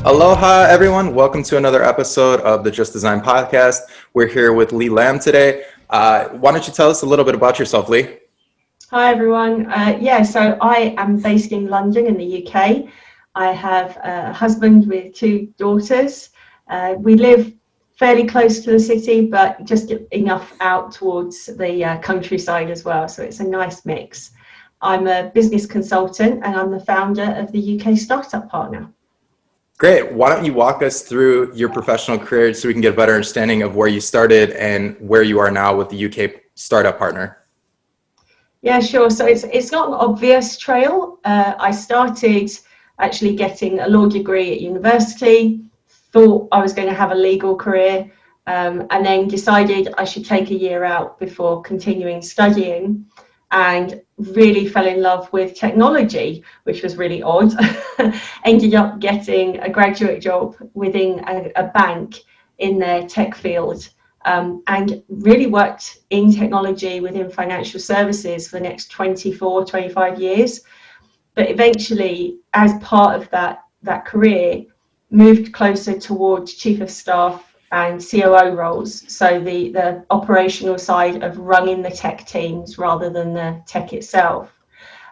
Aloha, everyone. Welcome to another episode of the Just Design podcast. We're here with Lee Lam today. Why don't you tell us a little bit about yourself, Lee? Hi, everyone. So I am based in London in the UK. I have a husband with two daughters. We live fairly close to the city, but just enough out towards the countryside as well. So it's a nice mix. I'm a business consultant and I'm the founder of the UK Startup Partner. Great. Why don't you walk us through your professional career so we can get a better understanding of where you started and where you are now with the UK Startup Partner? Yeah, sure. So it's not an obvious trail. I started actually getting a law degree at university, thought I was going to have a legal career, and then decided I should take a year out before continuing studying, and really fell in love with technology, which was really odd. Ended up getting a graduate job within a bank in their tech field. And really worked in technology within financial services for the next 24, 25 years. But eventually, as part of that career, moved closer towards chief of staff and COO roles. So the operational side of running the tech teams rather than the tech itself.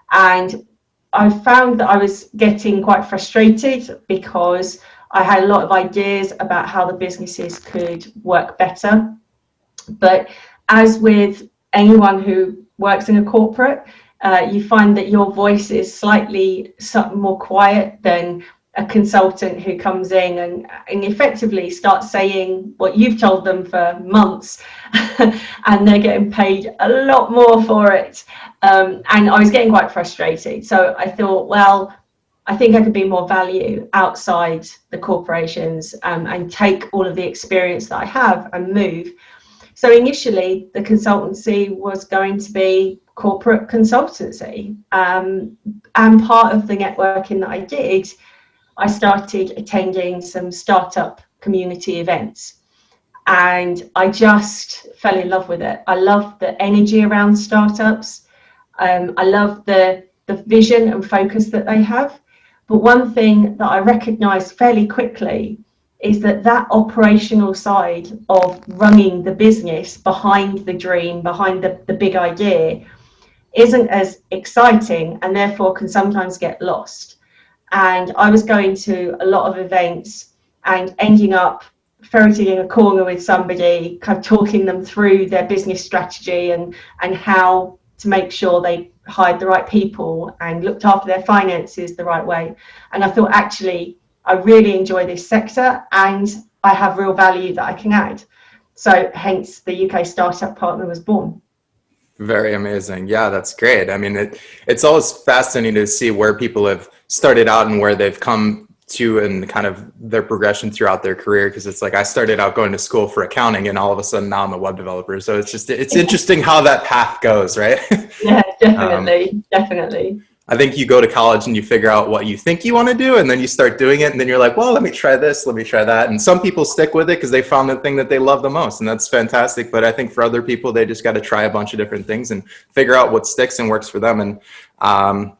And I found that I was getting quite frustrated because I had a lot of ideas about how the businesses could work better. But as with anyone who works in a corporate, you find that your voice is slightly more quiet than a consultant who comes in and effectively starts saying what you've told them for months and they're getting paid a lot more for it. And I was getting quite frustrated. So I thought, well, I think I could be more value outside the corporations and take all of the experience that I have and move. So initially, the consultancy was going to be corporate consultancy. And part of the networking that I did, I started attending some startup community events. And I just fell in love with it. I love the energy around startups. I love the vision and focus that they have. But one thing that I recognized fairly quickly is that operational side of running the business behind the dream, behind the big idea, isn't as exciting and therefore can sometimes get lost. And I was going to a lot of events and ending up ferreting in a corner with somebody, kind of talking them through their business strategy and how to make sure they hired the right people and looked after their finances the right way. And I thought, actually, I really enjoy this sector and I have real value that I can add. So hence the UK Startup Partner was born. Very amazing. Yeah, that's great. I mean, it's always fascinating to see where people have started out and where they've come to and kind of their progression throughout their career. Because it's like I started out going to school for accounting and all of a sudden now I'm a web developer. So it's interesting how that path goes, right? Yeah, definitely. I think you go to college and you figure out what you think you want to do and then you start doing it and then you're like, well, let me try this, let me try that. And some people stick with it because they found the thing that they love the most, and that's fantastic. But I think for other people, they just got to try a bunch of different things and figure out what sticks and works for them. And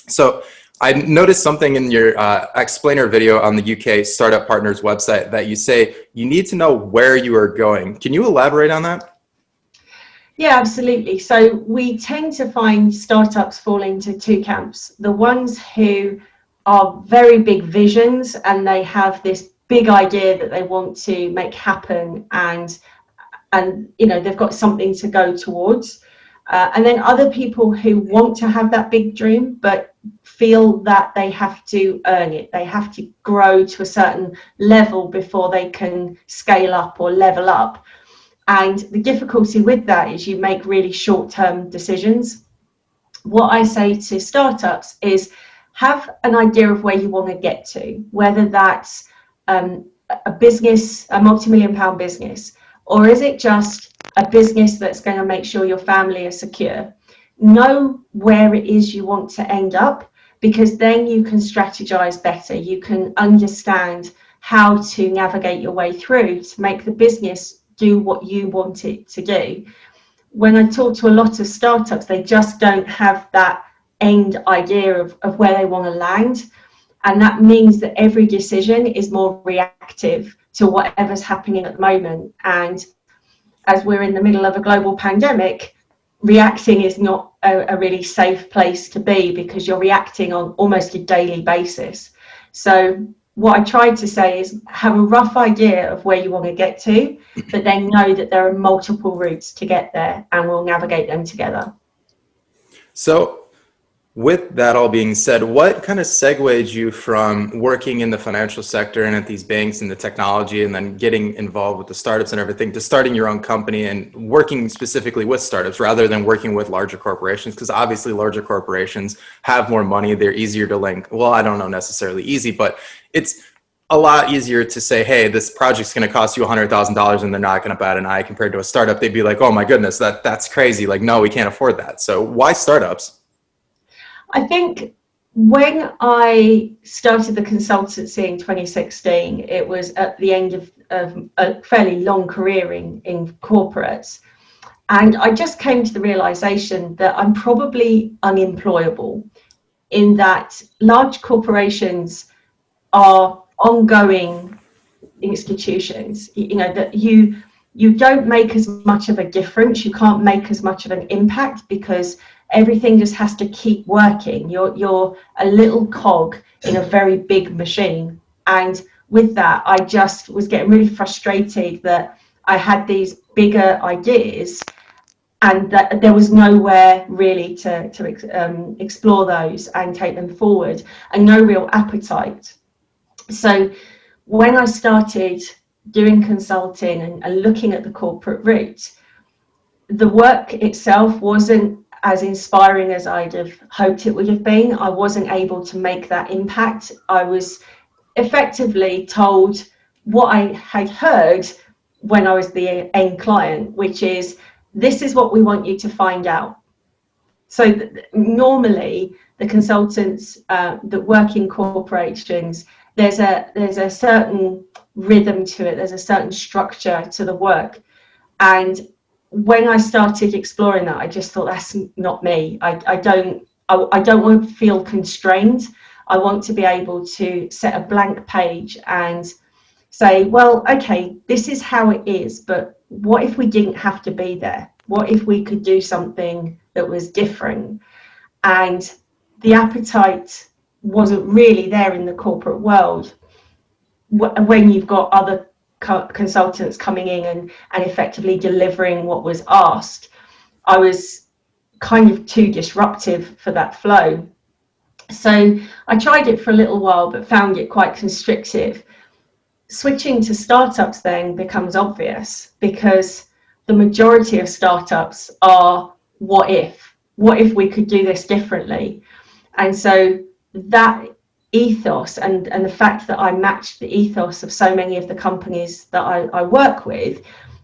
so I noticed something in your explainer video on the UK Startup Partners website that you say you need to know where you are going. Can you elaborate on that? Yeah, absolutely. So we tend to find startups fall into two camps. The ones who are very big visions and they have this big idea that they want to make happen and you know they've got something to go towards. And then other people who want to have that big dream but feel that they have to earn it. They have to grow to a certain level before they can scale up or level up. And the difficulty with that is you make really short-term decisions. What I say to startups is have an idea of where you want to get to, whether that's a business, a multi-million-pound business, or is it just a business that's going to make sure your family is secure. Know where it is you want to end up, because then you can strategize better. You can understand how to navigate your way through to make the business do what you want it to do. When I talk to a lot of startups, they just don't have that end idea of where they want to land. And that means that every decision is more reactive to whatever's happening at the moment. And as we're in the middle of a global pandemic, reacting is not a really safe place to be, because you're reacting on almost a daily basis. So what I tried to say is have a rough idea of where you want to get to, but then know that there are multiple routes to get there, and we'll navigate them together. So with that all being said, what kind of segued you from working in the financial sector and at these banks and the technology, and then getting involved with the startups and everything, to starting your own company and working specifically with startups rather than working with larger corporations? Because obviously larger corporations have more money, they're easier to link. Well, I don't know necessarily easy, but it's a lot easier to say, hey, this project's going to cost you $100,000 and they're not going to bat an eye. Compared to a startup, they'd be like, oh my goodness, that's crazy. Like, no, we can't afford that. So why startups? I think when I started the consultancy in 2016, it was at the end of a fairly long career in corporates. And I just came to the realization that I'm probably unemployable, in that large corporations are ongoing institutions. You know, that you don't make as much of a difference, you can't make as much of an impact, because everything just has to keep working. You're a little cog in a very big machine. And with that, I just was getting really frustrated that I had these bigger ideas and that there was nowhere really to explore those and take them forward, and no real appetite. So when I started doing consulting and looking at the corporate route, the work itself wasn't as inspiring as I'd have hoped it would have been. I wasn't able to make that impact. I was effectively told what I had heard when I was the end client, which is, this is what we want you to find out. So normally the consultants that work in corporations, there's a certain rhythm to it, there's a certain structure to the work. And when I started exploring that, I just thought, that's not me. I don't want to feel constrained. I want to be able to set a blank page and say, well, okay, this is how it is, but what if we didn't have to be there? What if we could do something that was different? And the appetite wasn't really there in the corporate world when you've got other consultants coming in and effectively delivering what was asked. I was kind of too disruptive for that flow. So I tried it for a little while, but found it quite constrictive. Switching to startups then becomes obvious, because the majority of startups are what if we could do this differently. And so that ethos and the fact that I matched the ethos of so many of the companies that I work with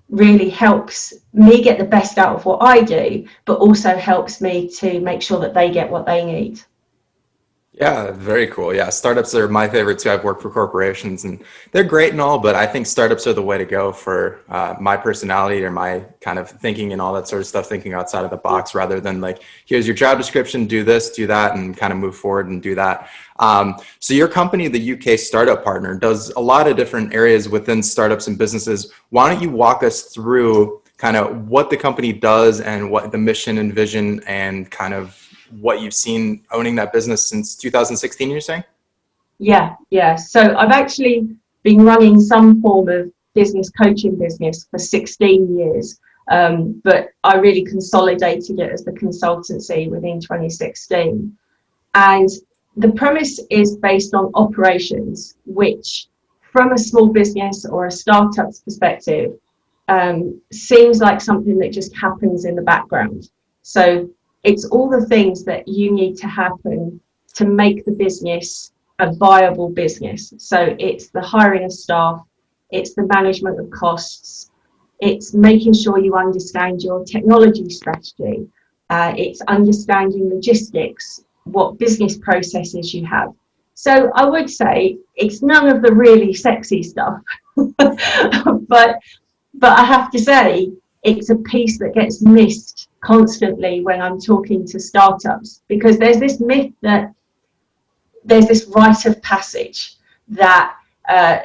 really helps me get the best out of what I do, but also helps me to make sure that they get what they need. Yeah, very cool. Yeah, startups are my favorite too. I've worked for corporations and they're great and all, but I think startups are the way to go for my personality or my kind of thinking and all that sort of stuff, thinking outside of the box rather than like, here's your job description, do this, do that, and kind of move forward and do that. So your company, the UK Startup Partner, does a lot of different areas within startups and businesses. Why don't you walk us through kind of what the company does and what the mission and vision and kind of what you've seen owning that business since 2016, you're saying? Yeah. So I've actually been running some form of business coaching business for 16 years, but I really consolidated it as the consultancy within 2016. And the premise is based on operations, which from a small business or a startup's perspective, seems like something that just happens in the background. So it's all the things that you need to happen to make the business a viable business. So it's the hiring of staff, it's the management of costs, it's making sure you understand your technology strategy, it's understanding logistics, what business processes you have. So I would say it's none of the really sexy stuff, but I have to say it's a piece that gets missed constantly when I'm talking to startups, because there's this myth that there's this rite of passage that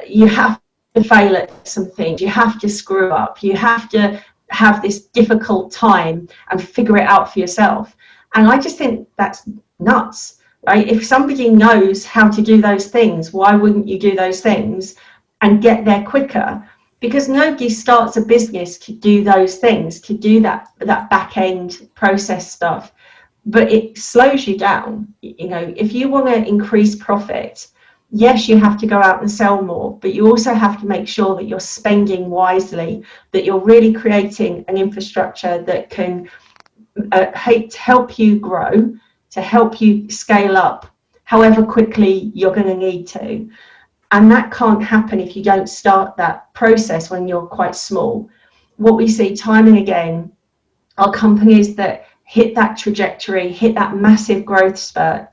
you have to fail at some things, you have to screw up, you have to have this difficult time and figure it out for yourself. And I just think that's nuts, right? If somebody knows how to do those things, why wouldn't you do those things and get there quicker? Because nobody starts a business to do those things, to do that back end process stuff, but it slows you down. You know, if you want to increase profit, yes, you have to go out and sell more, but you also have to make sure that you're spending wisely, that you're really creating an infrastructure that can help you grow, to help you scale up however quickly you're going to need to. And that can't happen if you don't start that process when you're quite small. What we see time and again are companies that hit that trajectory, hit that massive growth spurt,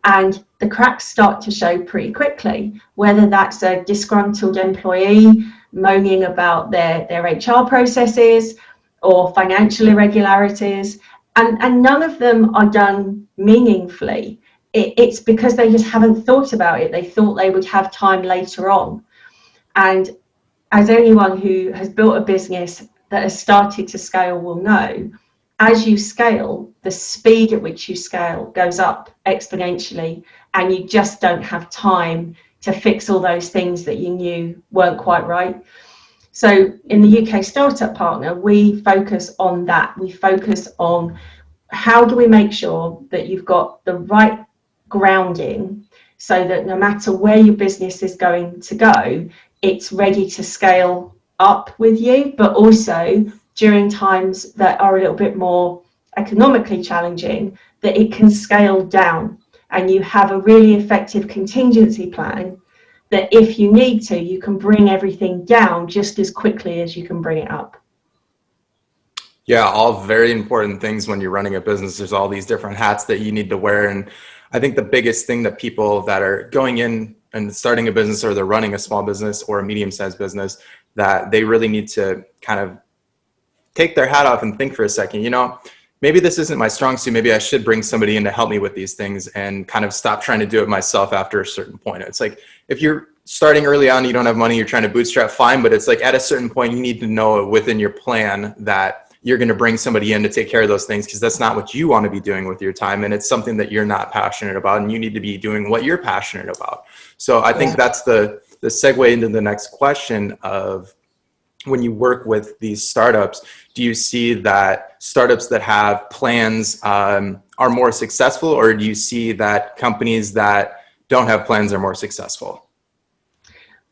and the cracks start to show pretty quickly, whether that's a disgruntled employee moaning about their HR processes or financial irregularities, and none of them are done meaningfully. It's because they just haven't thought about it. They thought they would have time later on. And as anyone who has built a business that has started to scale will know, as you scale, the speed at which you scale goes up exponentially, and you just don't have time to fix all those things that you knew weren't quite right. So in the UK Startup Partner, we focus on that. We focus on how do we make sure that you've got the right grounding so that no matter where your business is going to go, it's ready to scale up with you, but also during times that are a little bit more economically challenging, that it can scale down, and you have a really effective contingency plan that if you need to, you can bring everything down just as quickly as you can bring it up. Yeah, all very important things when you're running a business. There's all these different hats that you need to wear. And I think the biggest thing that people that are going in and starting a business, or they're running a small business or a medium-sized business, that they really need to kind of take their hat off and think for a second, you know, maybe this isn't my strong suit. Maybe I should bring somebody in to help me with these things and kind of stop trying to do it myself after a certain point. It's like, if you're starting early on, you don't have money, you're trying to bootstrap, fine. But it's like at a certain point, you need to know within your plan that you're going to bring somebody in to take care of those things, because that's not what you want to be doing with your time. And it's something that you're not passionate about, and you need to be doing what you're passionate about. So I think that's the segue into the next question of, when you work with these startups, do you see that startups that have plans are more successful, or do you see that companies that don't have plans are more successful?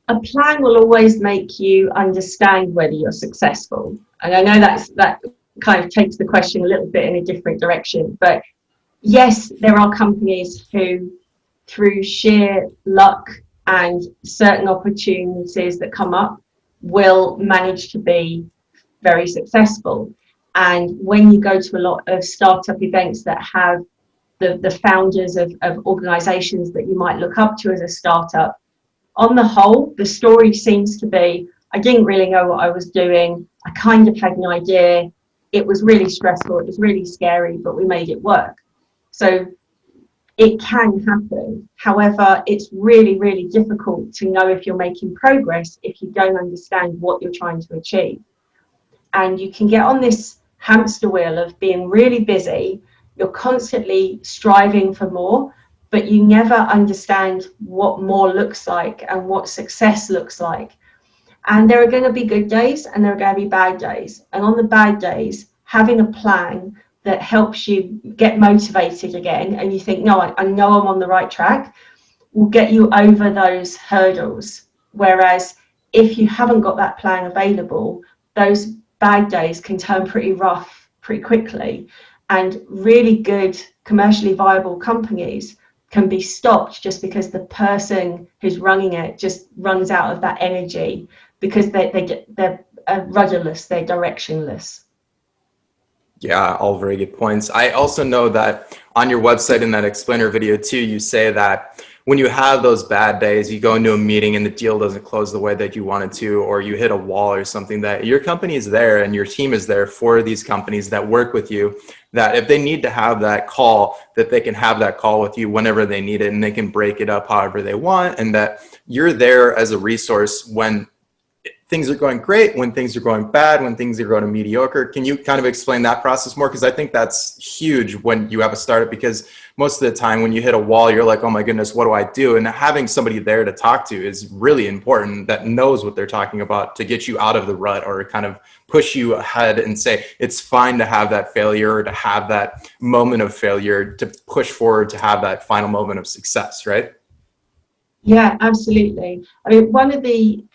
A plan will always make you understand whether you're successful. And I know that kind of takes the question a little bit in a different direction. But yes, there are companies who, through sheer luck and certain opportunities that come up, will manage to be very successful. And when you go to a lot of startup events that have the founders of organizations that you might look up to as a startup, on the whole, the story seems to be, I didn't really know what I was doing. I kind of had an idea. It was really stressful. It was really scary, but we made it work. So it can happen. However, it's really, really difficult to know if you're making progress if you don't understand what you're trying to achieve. And you can get on this hamster wheel of being really busy. You're constantly striving for more, but you never understand what more looks like and what success looks like. And there are going to be good days and there are going to be bad days. And on the bad days, having a plan that helps you get motivated again, and you think, no, I know I'm on the right track, will get you over those hurdles. Whereas if you haven't got that plan available, those bad days can turn pretty rough pretty quickly. And really good commercially viable companies can be stopped just because the person who's running it just runs out of that energy, because they're rudderless, they're directionless. Yeah, all very good points. I also know that on your website in that explainer video too, you say that when you have those bad days, you go into a meeting and the deal doesn't close the way that you wanted to, or you hit a wall or something, that your company is there and your team is there for these companies that work with you, that if they need to have that call, that they can have that call with you whenever they need it, and they can break it up however they want, and that you're there as a resource when things are going great, when things are going bad, when things are going mediocre. Can you kind of explain that process more? Because I think that's huge when you have a startup, because most of the time when you hit a wall, you're like, oh my goodness, what do I do? And having somebody there to talk to is really important, that knows what they're talking about, to get you out of the rut or kind of push you ahead and say, it's fine to have that failure, or to have that moment of failure, to push forward, to have that final moment of success, right? Yeah, absolutely. I mean, one of the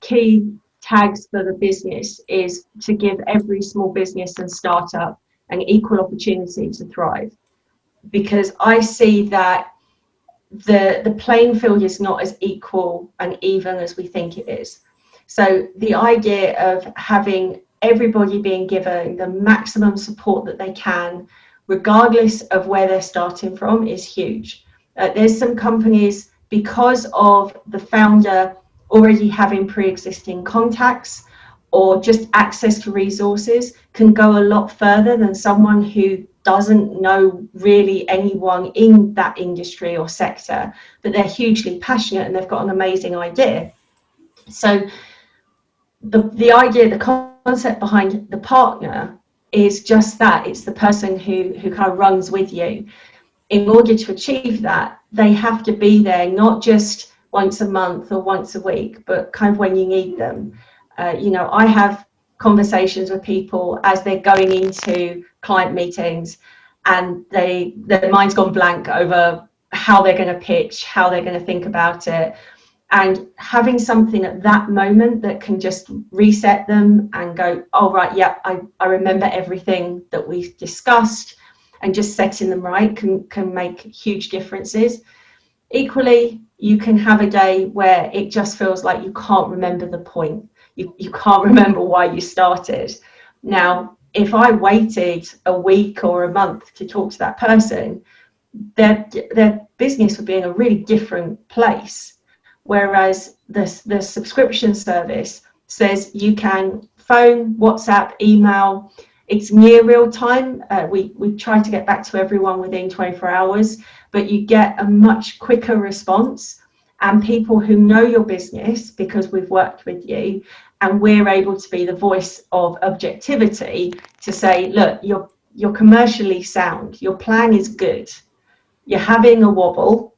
key tags for the business is to give every small business and startup an equal opportunity to thrive, because I see that the playing field is not as equal and even as we think it is. So the idea of having everybody being given the maximum support that they can, regardless of where they're starting from, is huge. There's some companies, because of the founder already having pre-existing contacts or just access to resources, can go a lot further than someone who doesn't know really anyone in that industry or sector, but they're hugely passionate and they've got an amazing idea. So the idea, the concept behind the partner is just that. It's the person who kind of runs with you. In order to achieve that, they have to be there, not just once a month or once a week, but kind of when you need them. I have conversations with people as they're going into client meetings, and their mind's gone blank over how they're going to pitch, how they're going to think about it. And having something at that moment that can just reset them and go, oh, right, yeah, I remember everything that we've discussed, and just setting them right can make huge differences. Equally, you can have a day where it just feels like you can't remember the point. You can't remember why you started. Now, if I waited a week or a month to talk to that person, their business would be in a really different place. Whereas the subscription service says you can phone, WhatsApp, email. It's near real time. We try to get back to everyone within 24 hours, but you get a much quicker response, and people who know your business because we've worked with you, and we're able to be the voice of objectivity to say, look, you're commercially sound, your plan is good, you're having a wobble,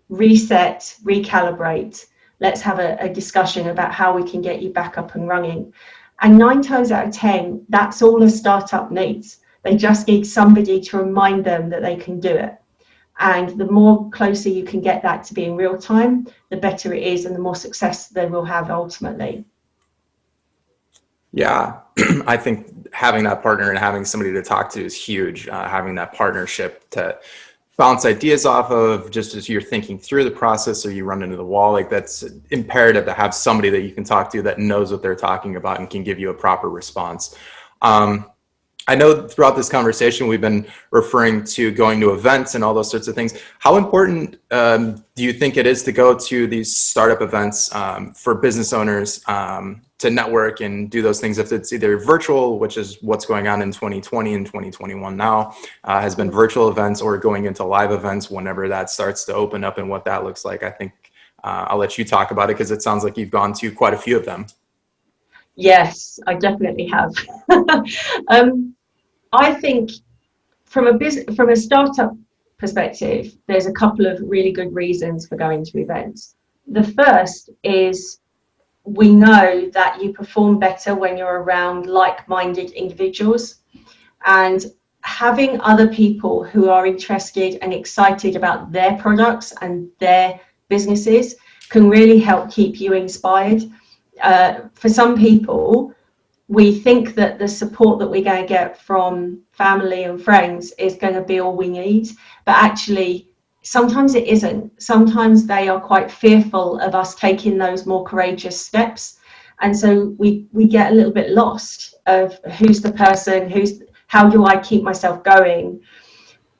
reset, recalibrate, let's have a discussion about how we can get you back up and running. And 9 times out of 10, that's all a startup needs. They just need somebody to remind them that they can do it. And the more closer you can get that to being real time, the better it is, and the more success they will have ultimately. Yeah, I think having that partner and having somebody to talk to is huge. Having that partnership to bounce ideas off of, just as you're thinking through the process or you run into the wall, like that's imperative to have somebody that you can talk to that knows what they're talking about and can give you a proper response. I know throughout this conversation, we've been referring to going to events and all those sorts of things. How important do you think it is to go to these startup events for business owners to network and do those things? If it's either virtual, which is what's going on in 2020 and 2021 now, has been virtual events, or going into live events whenever that starts to open up, and what that looks like. I think I'll let you talk about it, because it sounds like you've gone to quite a few of them. Yes, I definitely have. I think from a startup perspective, there's a couple of really good reasons for going to events. The first is, we know that you perform better when you're around like-minded individuals, and having other people who are interested and excited about their products and their businesses can really help keep you inspired. For some people, we think that the support that we're going to get from family and friends is going to be all we need, but actually sometimes it isn't. Sometimes they are quite fearful of us taking those more courageous steps, and so we get a little bit lost of who's the person, how do I keep myself going.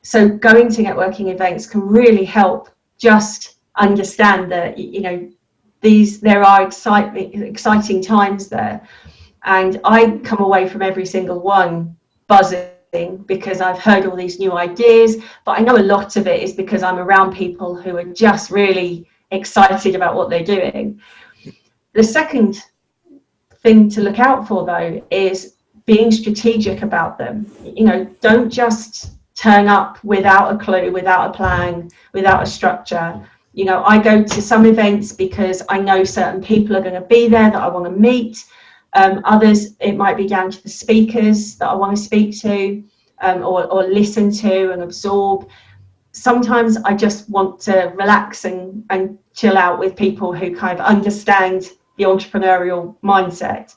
So going to networking events can really help just understand that, you know, there are exciting times there. And I come away from every single one buzzing, because I've heard all these new ideas, but I know a lot of it is because I'm around people who are just really excited about what they're doing. The second thing to look out for, though, is being strategic about them. You know, don't just turn up without a clue, without a plan, without a structure. You know, I go to some events because I know certain people are going to be there that I want to meet. Others, it might be down to the speakers that I want to speak to, or listen to and absorb. Sometimes I just want to relax and chill out with people who kind of understand the entrepreneurial mindset.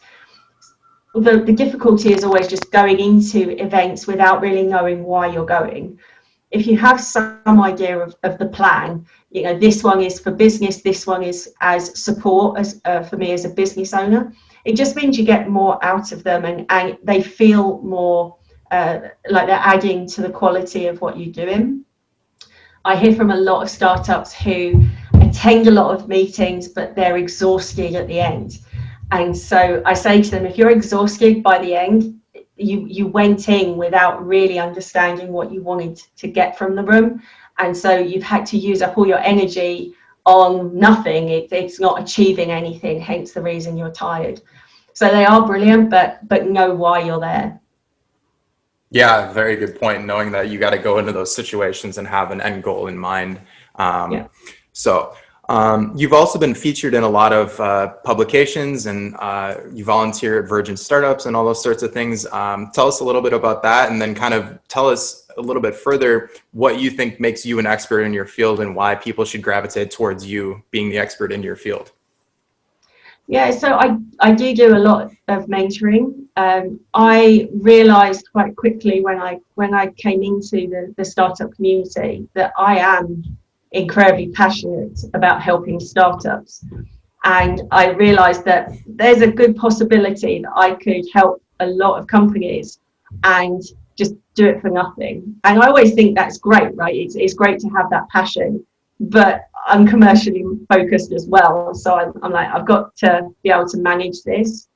The difficulty is always just going into events without really knowing why you're going. If you have some idea of the plan, you know, this one is for business, this one is as support, as for me as a business owner, it just means you get more out of them, and they feel more like they're adding to the quality of what you're doing. I hear from a lot of startups who attend a lot of meetings, but they're exhausted at the end. And so I say to them, if you're exhausted by the end, you went in without really understanding what you wanted to get from the room. And so you've had to use up all your energy on nothing. It's not achieving anything, hence the reason you're tired. So they are brilliant, but know why you're there. Yeah, very good point. Knowing that you got to go into those situations and have an end goal in mind. So you've also been featured in a lot of publications, and you volunteer at Virgin Startups and all those sorts of things. Tell us a little bit about that, and then kind of tell us a little bit further what you think makes you an expert in your field and why people should gravitate towards you being the expert in your field. Yeah, so I do a lot of mentoring. I realized quite quickly when I came into the startup community that I am incredibly passionate about helping startups. And I realized that there's a good possibility that I could help a lot of companies and just do it for nothing. And I always think that's great, right? It's great to have that passion, but I'm commercially focused as well. So I'm like, I've got to be able to manage this.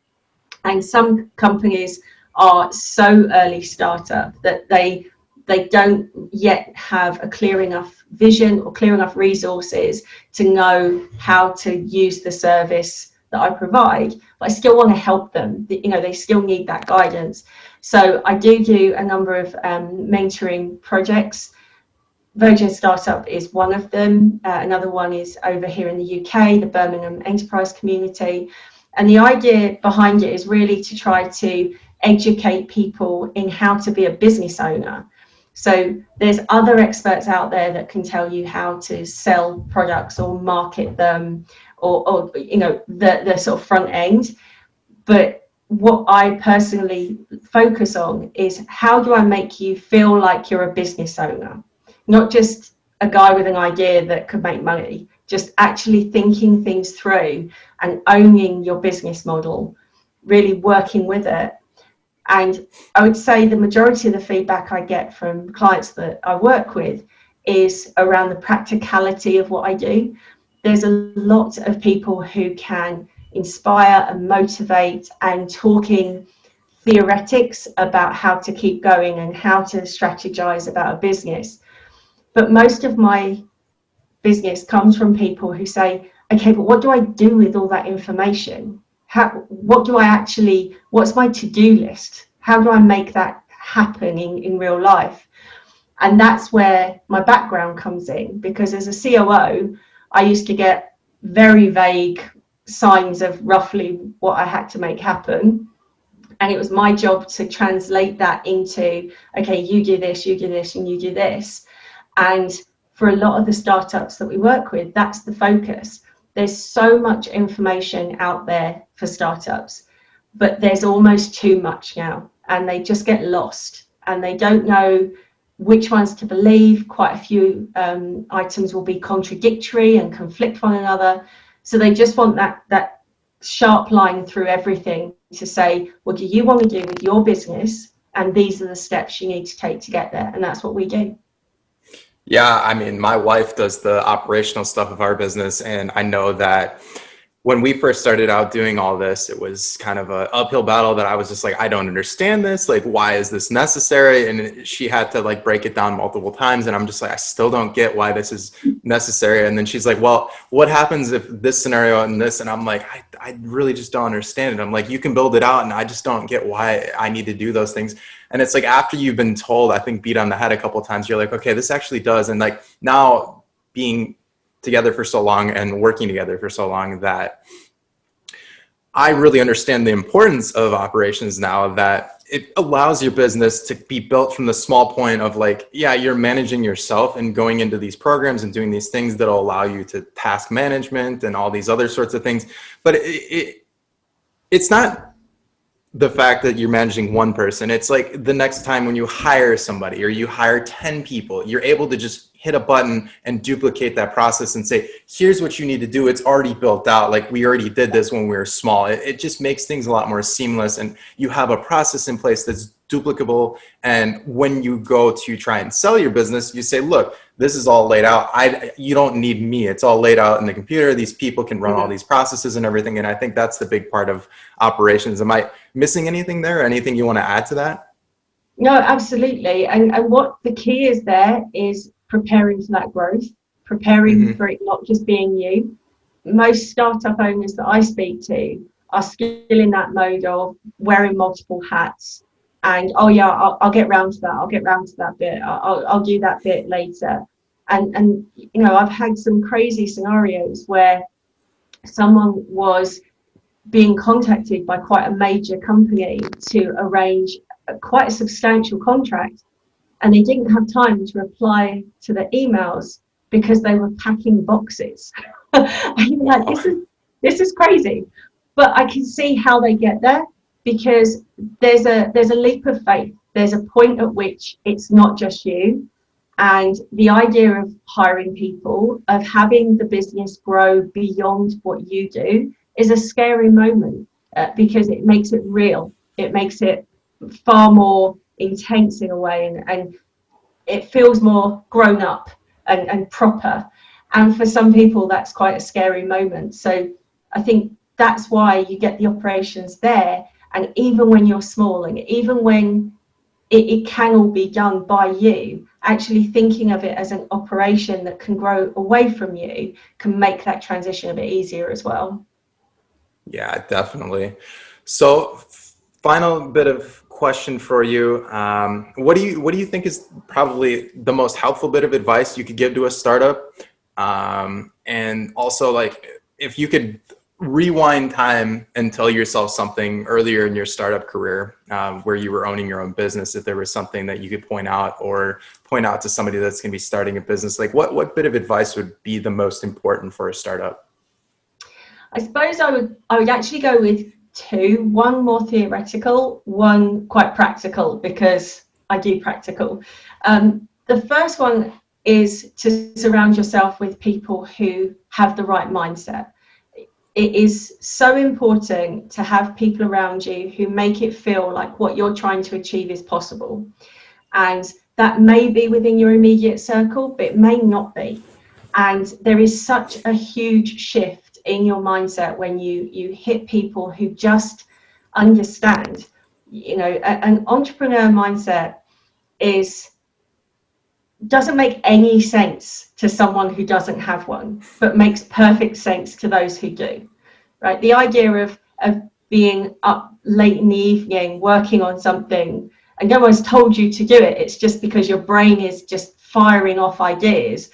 And some companies are so early startup that they don't yet have a clear enough vision or clear enough resources to know how to use the service that I provide, but I still want to help them. You know, they still need that guidance. So I do a number of mentoring projects. Virgin Startup is one of them. Another one is over here in the UK, the Birmingham Enterprise Community. And the idea behind it is really to try to educate people in how to be a business owner. So there's other experts out there that can tell you how to sell products or market them, or you know, the sort of front end. But what I personally focus on is, how do I make you feel like you're a business owner? Not just a guy with an idea that could make money, just actually thinking things through and owning your business model, really working with it. And I would say the majority of the feedback I get from clients that I work with is around the practicality of what I do. There's a lot of people who can inspire and motivate and talking theoretics about how to keep going and how to strategize about a business. But most of my business comes from people who say, okay, but what do I do with all that information? What's my to-do list? How do I make that happen in real life? And that's where my background comes in, because as a COO, I used to get very vague signs of roughly what I had to make happen. And it was my job to translate that into, okay, you do this, and you do this. And for a lot of the startups that we work with, that's the focus. There's so much information out there for startups, but there's almost too much now, and they just get lost and they don't know which ones to believe. Quite a few items will be contradictory and conflict one another. So they just want that sharp line through everything to say, what do you want to do with your business? And these are the steps you need to take to get there. And that's what we do. Yeah, I mean, my wife does the operational stuff of our business, and I know that when we first started out doing all this, it was kind of a uphill battle that I was just like, I don't understand this. Like, why is this necessary? And she had to like break it down multiple times. And I'm just like, I still don't get why this is necessary. And then she's like, well, what happens if this scenario and this? And I'm like, I really just don't understand it. I'm like, you can build it out. And I just don't get why I need to do those things. And it's like, after you've been told, I think beat on the head a couple of times, you're like, okay, this actually does. And like now being together for so long and working together for so long that I really understand the importance of operations now, that it allows your business to be built from the small point of like, yeah, you're managing yourself and going into these programs and doing these things that'll allow you to task management and all these other sorts of things. But it's not the fact that you're managing one person. It's like the next time when you hire somebody or you hire 10 people, you're able to just hit a button and duplicate that process and say, here's what you need to do. It's already built out. Like we already did this when we were small. It just makes things a lot more seamless, and you have a process in place that's duplicable. And when you go to try and sell your business, you say, look, this is all laid out. You don't need me. It's all laid out in the computer. These people can run all these processes and everything. And I think that's the big part of operations. Am I missing anything there? Anything you want to add to that? No, absolutely. And what the key is there is preparing for that growth, preparing for it not just being you. Most startup owners that I speak to are still in that mode of wearing multiple hats and, oh yeah, I'll get round to that. I'll get round to that bit. I'll do that bit later. And you know, I've had some crazy scenarios where someone was being contacted by quite a major company to arrange quite a substantial contract, and they didn't have time to reply to the emails because they were packing boxes. I'm like, this is crazy, but I can see how they get there, because there's a leap of faith. There's a point at which it's not just you, and the idea of hiring people, of having the business grow beyond what you do, is a scary moment, because it makes it real. It makes it far more intense in a way, and it feels more grown up and proper. And for some people, that's quite a scary moment. So I think that's why you get the operations there. And even when you're small, and even when it can all be done by you, actually thinking of it as an operation that can grow away from you can make that transition a bit easier as well. Yeah, definitely. So final bit of question for you. What do you think is probably the most helpful bit of advice you could give to a startup? And also, like, if you could rewind time and tell yourself something earlier in your startup career, where you were owning your own business, if there was something that you could point out to somebody that's going to be starting a business, like what bit of advice would be the most important for a startup? I suppose I would actually go with two, one more theoretical, one quite practical, because I do practical. The first one is to surround yourself with people who have the right mindset. It is so important to have people around you who make it feel like what you're trying to achieve is possible. And that may be within your immediate circle, but it may not be. And there is such a huge shift in your mindset when you hit people who just understand. You know, an entrepreneur mindset doesn't make any sense to someone who doesn't have one, but makes perfect sense to those who do, right? The idea of being up late in the evening working on something and no one's told you to do it, it's just because your brain is just firing off ideas.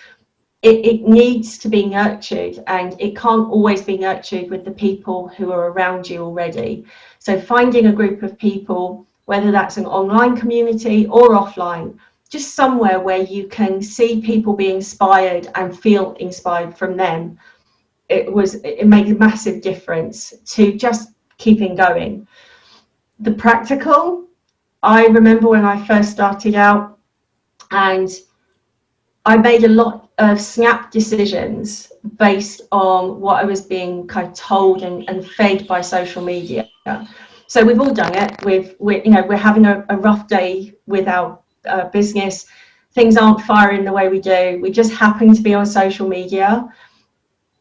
It needs to be nurtured, and it can't always be nurtured with the people who are around you already. So finding a group of people, whether that's an online community or offline, just somewhere where you can see people be inspired and feel inspired from them, it made a massive difference to just keeping going. The practical, I remember when I first started out, and I made a lot of snap decisions based on what I was being kind of told and fed by social media. So we've all done it. We're having a rough day with our business. things aren't firing the way we do. We just happen to be on social media,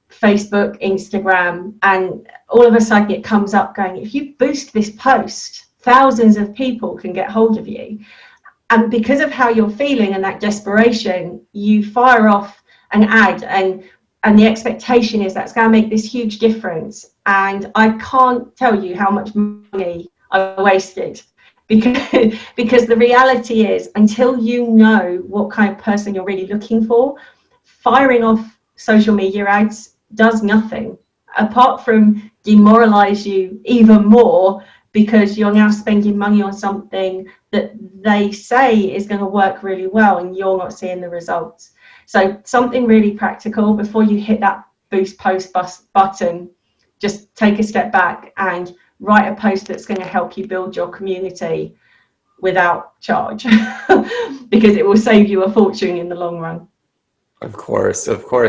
Facebook, Instagram, and all of a sudden it comes up going, if you boost this post, thousands of people can get hold of you. And because of how you're feeling and that desperation, you fire off an ad, and the expectation is that's going to make this huge difference. And I can't tell you how much money I wasted, because the reality is, until you know what kind of person you're really looking for, firing off social media ads does nothing apart from demoralize you even more, because you're now spending money on something that they say is going to work really well and you're not seeing the results. So something really practical before you hit that boost post button, just take a step back and write a post that's going to help you build your community without charge, because it will save you a fortune in the long run. Of course.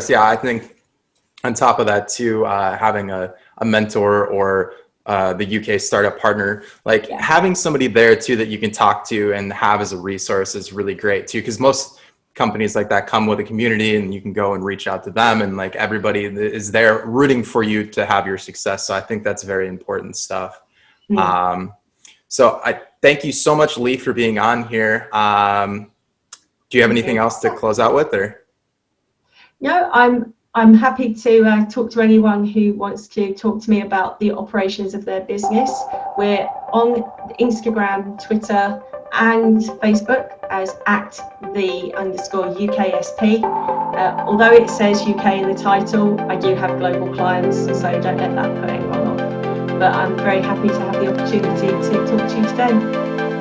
Yeah, I think on top of that too, having a mentor or the UK startup partner, like having somebody there too that you can talk to and have as a resource is really great too, because most companies like that come with a community and you can go and reach out to them, and like everybody is there rooting for you to have your success. So I think that's very important stuff. So I thank you so much, Lee, for being on here. Do you have anything else to close out with, or? No, I'm happy to talk to anyone who wants to talk to me about the operations of their business. We're on Instagram, Twitter, and Facebook as @the_UKSP. Although it says UK in the title, I do have global clients, so don't let that put anyone off. But I'm very happy to have the opportunity to talk to you today.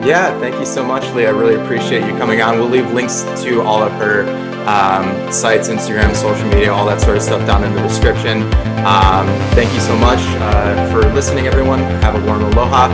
Yeah, thank you so much, Lee. I really appreciate you coming on. We'll leave links to all of her sites, Instagram, social media, all that sort of stuff down in the description. Thank you so much for listening, everyone. Have a warm aloha.